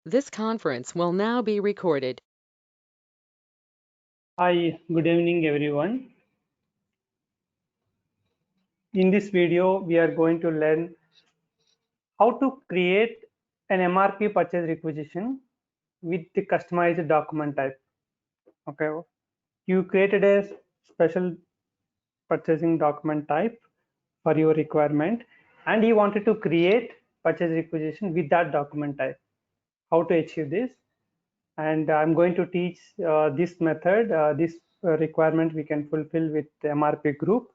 This conference will now be recorded. Hi, good evening everyone. In this video, we are going to learn how to create an MRP purchase requisition with the customized document type. Okay, you created a special purchasing document type for your requirement and you wanted to create purchase requisition with that document type. How to achieve this? And I'm going to teach this method, this requirement we can fulfill with the MRP group,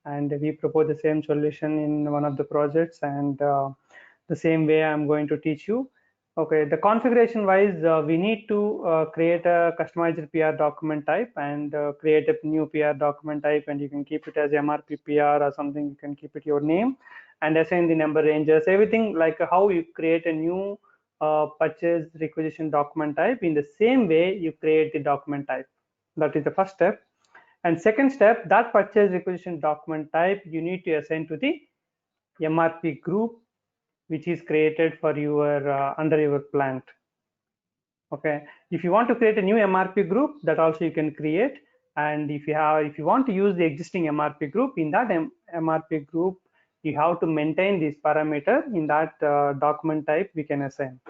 and we propose the same solution in one of the projects, and the same way I'm going to teach you. Okay, the configuration wise, we need to create a customized PR document type and create a new PR document type, and you can keep it as MRP PR or something. You can keep it your name and assign the number ranges, everything like how you create a new purchase requisition document type. In the same way you create the document type. That is the first step. And second step, that purchase requisition document type you need to assign to the MRP group which is created for your under your plant. Okay, if you want to create a new MRP group, that also you can create. And if you want to use the existing MRP group, in that MRP group you have to maintain this parameter in that document type we can assign.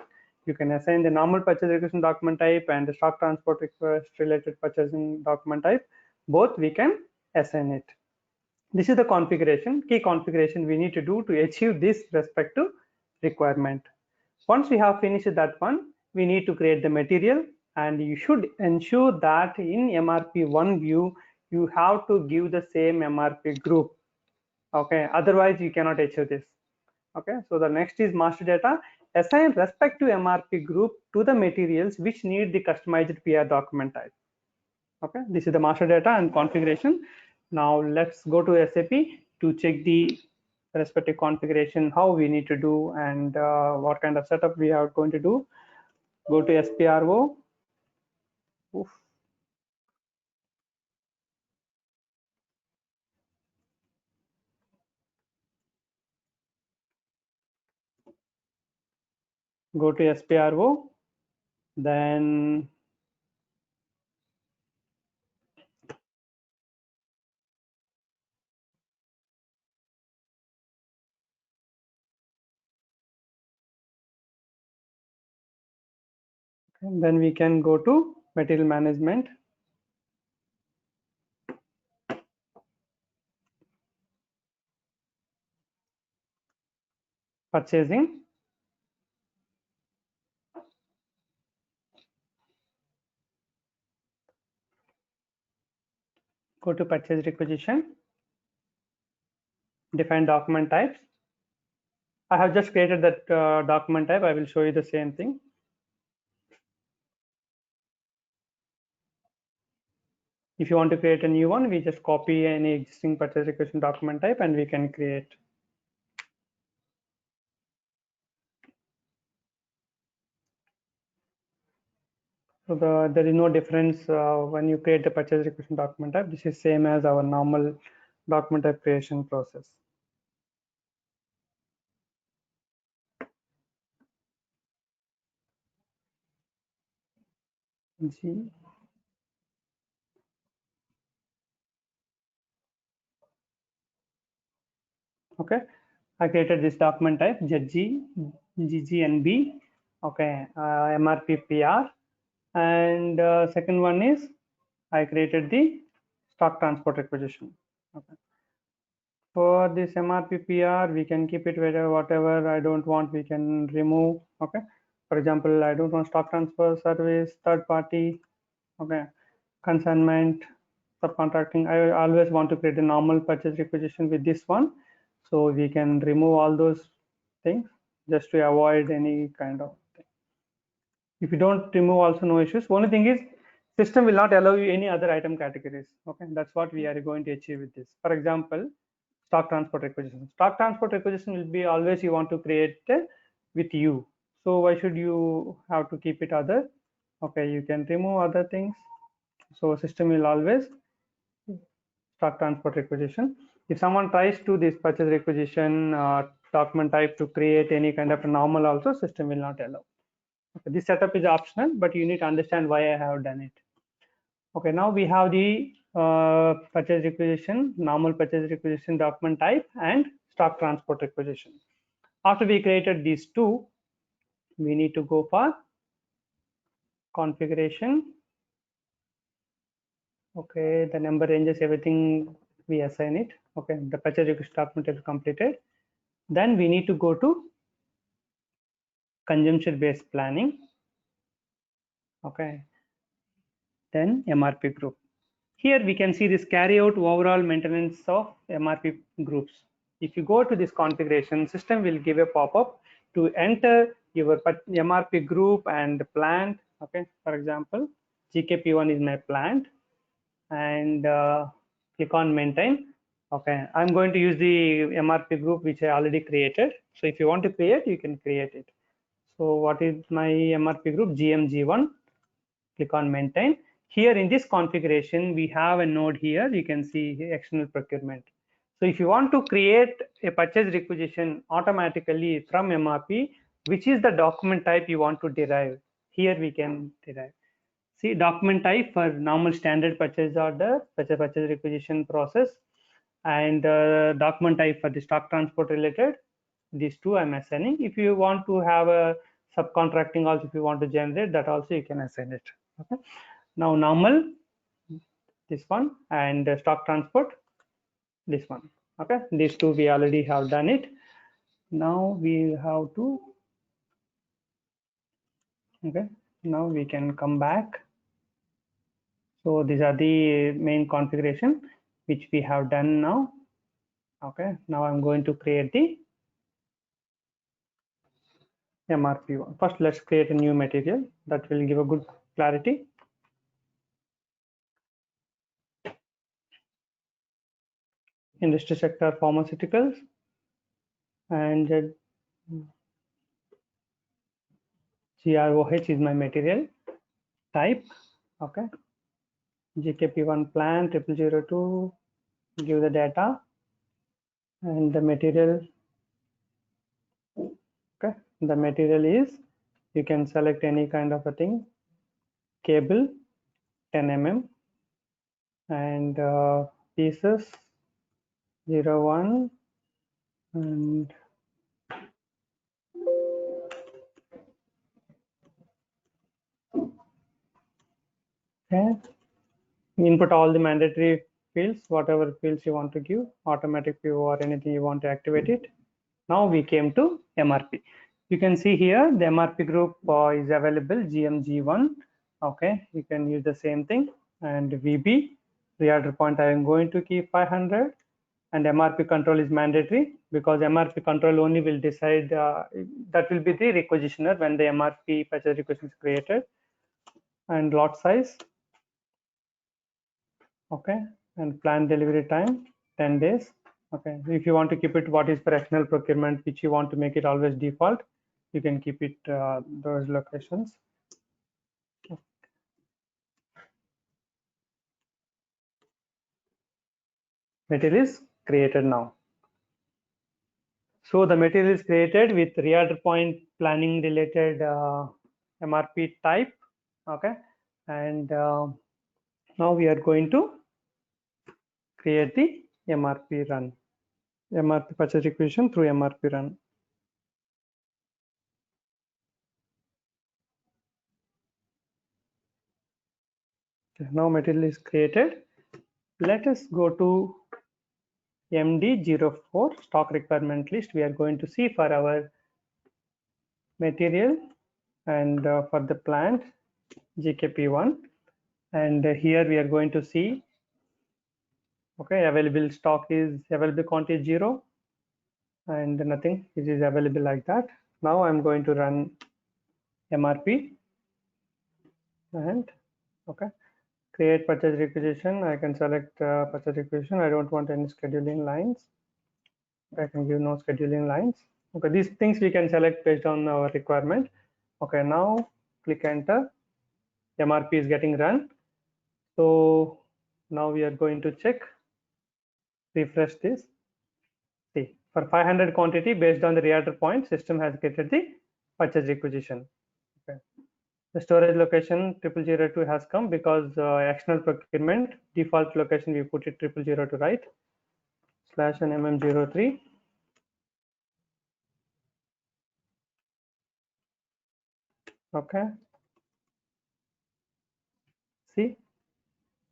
You can assign the normal purchase requisition document type and the stock transport request related purchasing document type. Both we can assign it. This is the configuration, key configuration we need to do to achieve this respective requirement. Once we have finished that one, we need to create the material, and you should ensure that in MRP1 view, you have to give the same MRP group. Okay, otherwise you cannot achieve this. Okay, so the next is master data. Assign respective MRP group to the materials which need the customized PR document type. Okay, this is the master data and configuration. Now let's go to SAP to check the respective configuration, how we need to do, and what kind of setup we are going to do. Go to SPRO. Oof. Go to SPRO, then we can go to material management, purchasing, go to purchase requisition, define document types. I have just created that document type. I will show you the same thing. If you want to create a new one, we just copy any existing purchase requisition document type and we can create. So there is no difference when you create the purchase requisition document type. This is same as our normal document type creation process. G. Okay, I created this document type ZG, GG and B. Okay, MRP PR, and second one is I created the stock transport requisition. Okay. For this MRP PR, we can keep it whatever I don't want, we can remove. Okay. For example, I don't want stock transfer service, third party. Okay. Consignment, subcontracting. I always want to create a normal purchase requisition with this one. So we can remove all those things just to avoid any kind of thing. If you don't remove also no issues. Only thing is system will not allow you any other item categories. Okay, that's what we are going to achieve with this. For example, stock transport requisition. Stock transport requisition will be always you want to create with you. So why should you have to keep it other? Okay, you can remove other things. So system will always stock transport requisition. If someone tries to this purchase requisition document type to create any kind of a normal also, system will not allow. Okay, this setup is optional, but you need to understand why I have done it. Okay, now we have the purchase requisition, normal purchase requisition document type, and stock transport requisition. After we created these two, we need to go for configuration. Okay, the number ranges, everything we assign it. Okay, the purchase requisition document is completed. Then we need to go to consumption based planning. Okay, then MRP group. Here we can see this carry out overall maintenance of MRP groups. If you go to this configuration, system will give a pop-up to enter your MRP group and plant. Okay, for example, GKP1 is my plant, and click on maintain. Okay, I'm going to use the MRP group which I already created. So if you want to create, you can create it. So what is my MRP group? GMG1. Click on maintain. Here in this configuration, we have a node here. You can see external procurement. So if you want to create a purchase requisition automatically from MRP, which is the document type you want to derive, here we can derive. See, document type for normal standard purchase order, purchase requisition process, and document type for the stock transport related. These two I'm assigning. If you want to have a subcontracting also, if you want to generate that also, you can assign it. Okay. Now normal, this one, and stock transport, this one. Okay, these two we already have done it. Now we have to, okay, now we can come back. So these are the main configuration which we have done now. Okay, now I'm going to create the MRP one. First, let's create a new material that will give a good clarity. Industry sector, pharmaceuticals, and GROH is my material type. Okay, GKP1 plant 0002, give the data, and the material. Okay, the material is, you can select any kind of a thing, cable 10 mm, and pieces 01, and okay, input all the mandatory fields, whatever fields you want to give, automatic view or anything you want to activate it. Now we came to MRP. You can see here the MRP group is available, GMG1. Okay, you can use the same thing, and VB reorder point I am going to keep 500, and MRP control is mandatory because MRP control only will decide that will be the requisitioner when the MRP purchase requisition is created, and lot size. Okay, and planned delivery time 10 days. Okay, if you want to keep it what is for external procurement, which you want to make it always default, you can keep it those locations. Material is created now. So the material is created with reorder point planning related MRP type. Okay, and now we are going to create the MRP run, MRP purchase requisition through MRP run. Okay, now material is created. Let us go to MD04 stock requirement list. We are going to see for our material and for the plant GKP1, and here we are going to see, okay, available stock is, available quantity is 0 and nothing, it is available like that. Now I'm going to run MRP and okay, create purchase requisition. I can select purchase requisition. I don't want any scheduling lines. I can give no scheduling lines. Okay, these things we can select based on our requirement. Okay, now click enter. MRP is getting run. So now we are going to check, refresh this. See, for 500 quantity based on the reorder point, system has created the purchase requisition. Okay, The storage location 0002 has come because external procurement default location we put it 0002, right? Slash and mm03. Okay. See,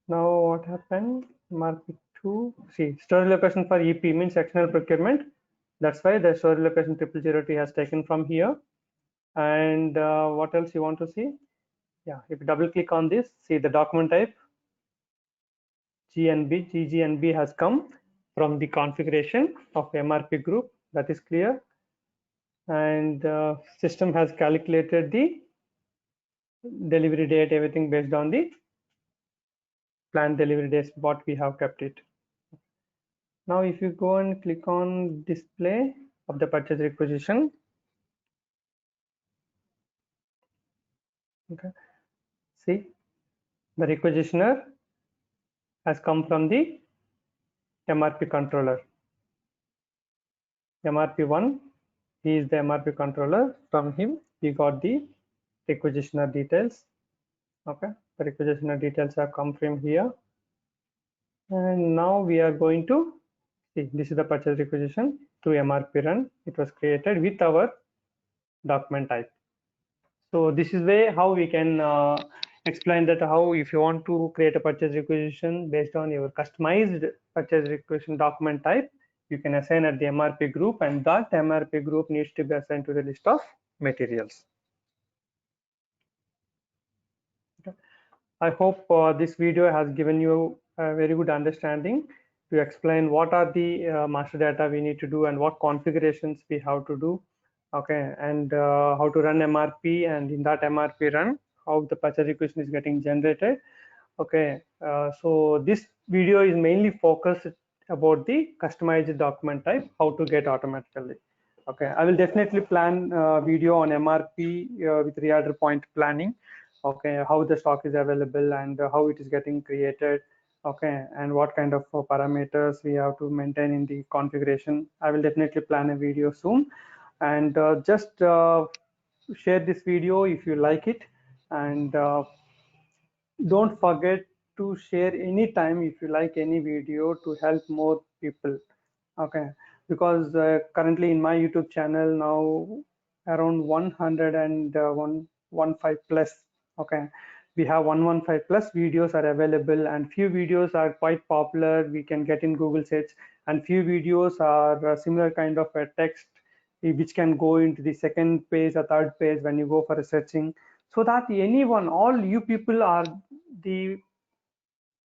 now what happened? MRP2. See, storage location for EP means external procurement. That's why the storage location 0002 has taken from here. And what else you want to see? Yeah, if you double click on this, see the document type GGNB has come from the configuration of MRP group. That is clear. And system has calculated the delivery date, everything based on the planned delivery dates what we have kept it. Now if you go and click on display of the purchase requisition, okay, see the requisitioner has come from the MRP controller. MRP1, he is the MRP controller. From him we got the requisitioner details. Okay, the requisitioner details have come from here. And now we are going to see, this is the purchase requisition to MRP run. It was created with our document type. So this is way how we can explain that how if you want to create a purchase requisition based on your customized purchase requisition document type, you can assign at the MRP group, and that MRP group needs to be assigned to the list of materials. Okay. I hope this video has given you a very good understanding to explain what are the master data we need to do and what configurations we have to do. Okay, and how to run MRP, and in that MRP run, how the purchase requisition is getting generated. Okay, so this video is mainly focused about the customized document type, how to get automatically. Okay, I will definitely plan a video on MRP with reorder point planning. Okay, how the stock is available and how it is getting created. Okay, and what kind of parameters we have to maintain in the configuration. I will definitely plan a video soon, and just share this video if you like it, and don't forget to share anytime if you like any video to help more people. Okay, because currently in my YouTube channel now around 115 plus. Okay, we have 115 plus videos are available, and few videos are quite popular, we can get in Google search, and few videos are similar kind of a text which can go into the second page or third page when you go for a searching, so that anyone, all you people are the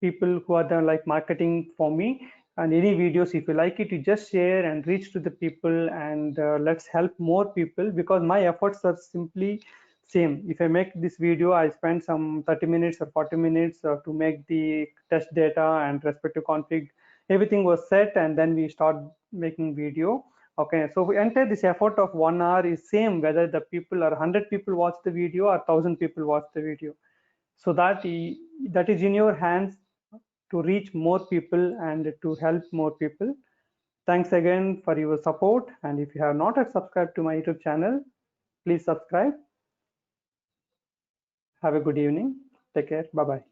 people who are the like marketing for me. And any videos if you like it, you just share and reach to the people, and let's help more people, because my efforts are simply same. If I make this video, I spend some 30 minutes or 40 minutes to make the test data and respective config, everything was set, and then we start making video. Okay, so we enter this effort of 1 hour is same whether the people are 100 people watch the video or 1000 people watch the video. So that that is in your hands to reach more people and to help more people. Thanks again for your support, and if you have not yet subscribed to my YouTube channel, please subscribe. Have a good evening. Take care. Bye bye.